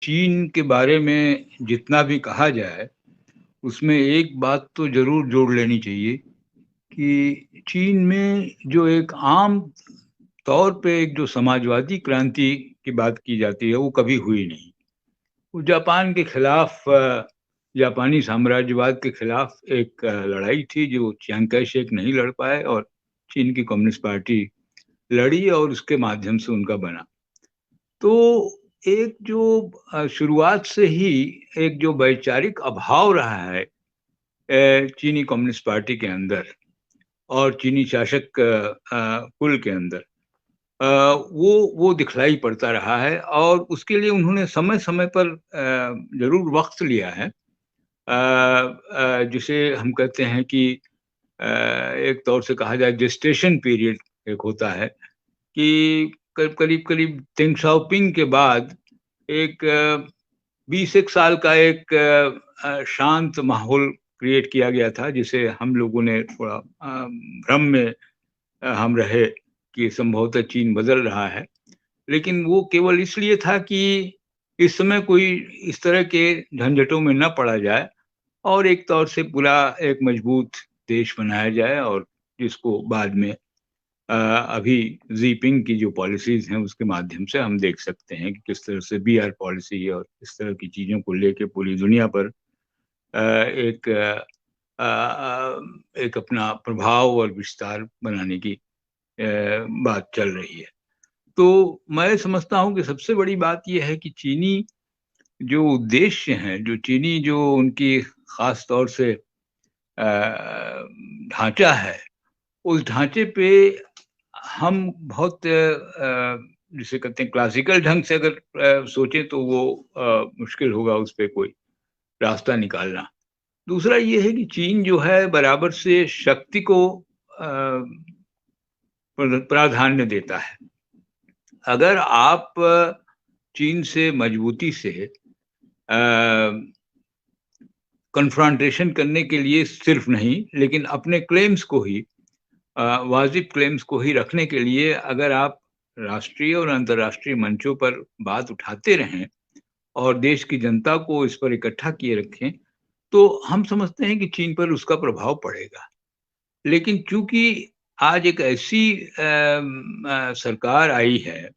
चीन के बारे में जितना भी कहा जाए, उसमें एक बात तो ज़रूर जोड़ लेनी चाहिए कि चीन में जो एक आम तौर पे एक जो समाजवादी क्रांति की बात की जाती है, वो कभी हुई नहीं। वो जापान के खिलाफ जापानी साम्राज्यवाद के खिलाफ एक लड़ाई थी जो चियांग kai शेक नहीं लड़ पाए और चीन की कम्युनिस्ट पार्टी लड़ी और उसके माध्यम से उनका बना। तो एक जो शुरुआत से ही एक जो वैचारिक अभाव रहा है चीनी कम्युनिस्ट पार्टी के अंदर और चीनी शासक कुल के अंदर वो दिखलाई पड़ता रहा है और उसके लिए उन्होंने समय-समय पर ज़रूर वक़्त लिया है। जिसे हम कहते हैं कि एक तौर से कहा जाए जेस्टेशन पीरियड एक होता है कि करीब-करीब डेंग शाओपिंग के बाद एक 20 एक साल का एक शांत माहौल क्रिएट किया गया था, जिसे हम लोगों ने थोड़ा भ्रम में हम रहे कि संभवतः चीन बदल रहा है। लेकिन वो केवल इसलिए था कि इस समय कोई इस तरह के झंझटों में ना पड़ा जाए और एक तौर से पूरा एक मजबूत देश बनाया जाए और जिसको बाद में अभी ज़ीपिंग की जो पॉलिसीज़ हैं उसके माध्यम से हम देख सकते हैं कि किस तरह से बीआर पॉलिसी और इस तरह की चीज़ों को लेके पूरी दुनिया पर एक एक अपना प्रभाव और विस्तार बनाने की बात चल रही है। तो मैं समझता हूँ कि सबसे बड़ी बात ये है कि चीनी जो उद्देश्य हैं, जो चीनी जो उनकी ख़ास तौर से ढाँचा है, उस ढाँचे पे हम बहुत जिसे कहते हैं क्लासिकल ढंग से अगर सोचें तो वो मुश्किल होगा उस पे कोई रास्ता निकालना। दूसरा ये है कि चीन जो है बराबर से शक्ति को प्राधान्य देता है। अगर आप चीन से मजबूती से कन्फ्रंटेशन करने के लिए सिर्फ नहीं, लेकिन अपने क्लेम्स को ही वाजिब क्लेम्स को ही रखने के लिए अगर आप राष्ट्रीय और अंतर्राष्ट्रीय मंचों पर बात उठाते रहें और देश की जनता को इस पर इकट्ठा किए रखें, तो हम समझते हैं कि चीन पर उसका प्रभाव पड़ेगा। लेकिन चूँकि आज एक ऐसी सरकार आई है,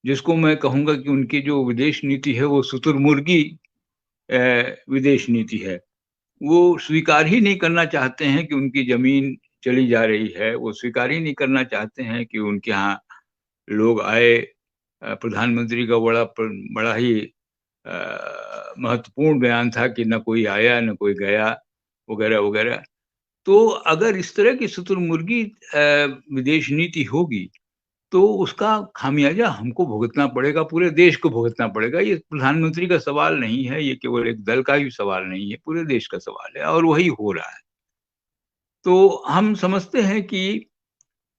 जिसको मैं कहूँगा कि उनकी जो विदेश नीति है, वो शुतुरमुर्गी विदेश नीति है। वो स्वीकार ही नहीं करना चाहते हैं कि उनकी ज़मीन चली जा रही है, वो स्वीकार ही नहीं करना चाहते हैं कि उनके यहाँ लोग आए। प्रधानमंत्री का बड़ा ही महत्वपूर्ण बयान था कि ना कोई आया, ना कोई गया, वगैरह-वगैरह। तो अगर इस तरह की शुतुरमुर्गी विदेश नीति होगी, तो उसका खामियाज़ा हमको भुगतना पड़ेगा, पूरे देश को भुगतना पड़ेगा। ये प्रधानमंत्री का सवाल नहीं है, ये केवल एक दल का ही सवाल नहीं है, पूरे देश का सवाल है और वही हो रहा है। तो हम समझते हैं कि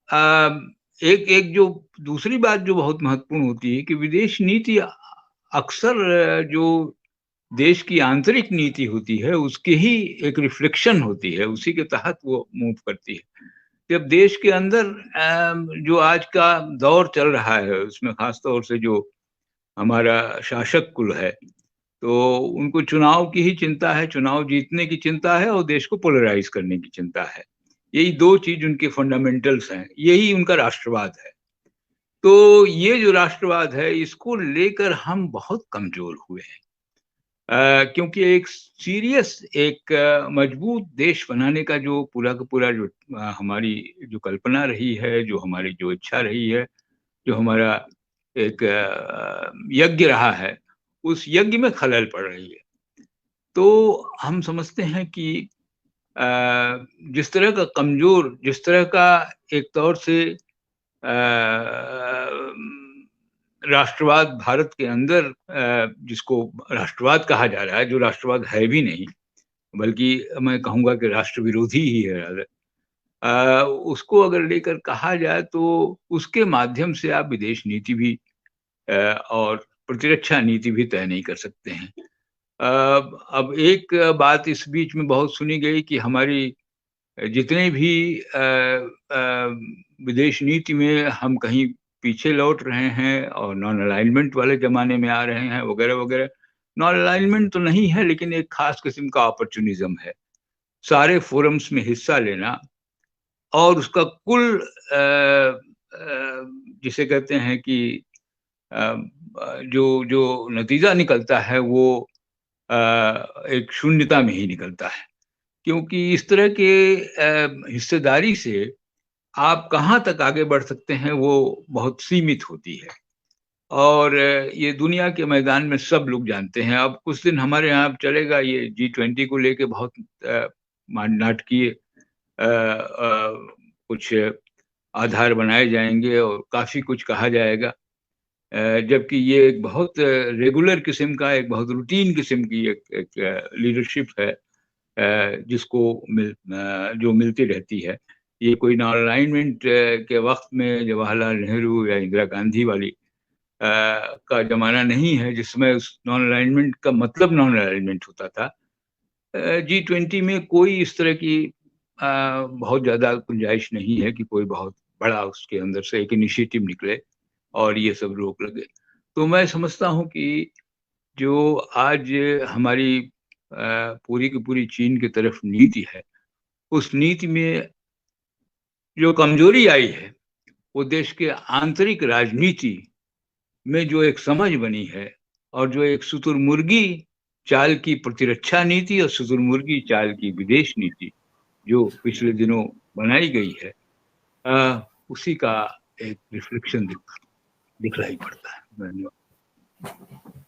अ, एक एक जो दूसरी बात जो बहुत महत्वपूर्ण होती है कि विदेश नीति अक्सर जो देश की आंतरिक नीति होती है, उसकी ही एक रिफ्लेक्शन होती है, उसी के तहत वो मूव करती है। जब देश के अंदर जो आज का दौर चल रहा है, उसमें ख़ास तौर से जो हमारा शासक कुल है, तो उनको चुनाव की ही चिंता है, चुनाव जीतने की चिंता है और देश को पोलराइज़ करने की चिंता है। यही 2 चीज़ उनके फंडामेंटल्स हैं, यही उनका राष्ट्रवाद है। तो ये जो राष्ट्रवाद है, इसको लेकर हम बहुत कमज़ोर हुए हैं। क्योंकि एक सीरियस एक मजबूत देश बनाने का जो पूरा का पूरा जो हमारी जो कल्पना रही है, जो हमारी जो इच्छा रही है, जो हमारा एक यज्ञ रहा है, उस यज्ञ में खलल पड़ रही है। तो हम समझते हैं कि अ, जिस तरह का एक तौर से राष्ट्रवाद भारत के अंदर जिसको राष्ट्रवाद कहा जा रहा है, जो राष्ट्रवाद है भी नहीं, बल्कि मैं कहूँगा कि राष्ट्र विरोधी ही है रादर। उसको अगर लेकर कहा जाए तो उसके माध्यम से आप विदेश नीति भी और प्रतिरक्षा नीति भी तय नहीं कर सकते हैं। अब एक बात इस बीच में बहुत सुनी गई कि हमारी जितने भी विदेश नीति में हम कहीं पीछे लौट रहे हैं और नॉन अलाइनमेंट वाले ज़माने में आ रहे हैं वगैरह-वगैरह। नॉन अलाइनमेंट तो नहीं है, लेकिन एक खास किस्म का अपॉर्चुनिज्म है। सारे फोरम्स में हिस्सा लेना और उसका कुल जिसे कहते हैं कि जो जो नतीजा निकलता है वो एक शून्यता में ही निकलता है। क्योंकि इस तरह के हिस्सेदारी से आप कहाँ तक आगे बढ़ सकते हैं वो बहुत सीमित होती है। और ये दुनिया के मैदान में सब लोग जानते हैं। अब कुछ दिन हमारे यहाँ चलेगा ये G20 को लेके बहुत नाटकीय कुछ आधार बनाए जाएंगे और काफ़ी कुछ कहा जाएगा, जबकि ये एक बहुत रेगुलर किस्म का, एक बहुत रूटीन किस्म की एक लीडरशिप है जिसको जो मिलती रहती है। ये कोई नॉन अलाइनमेंट के वक्त में जवाहरलाल नेहरू या इंदिरा गांधी वाली का जमाना नहीं है जिसमें उस नॉन अलाइनमेंट का मतलब नॉन अलाइनमेंट होता था। G20 में कोई इस तरह की बहुत ज़्यादा गुंजाइश नहीं है कि कोई बहुत बड़ा उसके अंदर से एक इनिशिएटिव निकले और ये सब रोक लगे। तो मैं समझता हूँ कि जो आज हमारी पूरी की पूरी चीन की तरफ नीति है, उस नीति में जो कमजोरी आई है, वो देश के आंतरिक राजनीति में जो एक समझ बनी है और जो एक शुतुरमुर्गी चाल की प्रतिरक्षा नीति और शुतुरमुर्गी चाल की विदेश नीति जो पिछले दिनों बनाई गई है, उसी का एक रिफ्लेक्शन दिखलाई पड़ता है। धन्यवाद।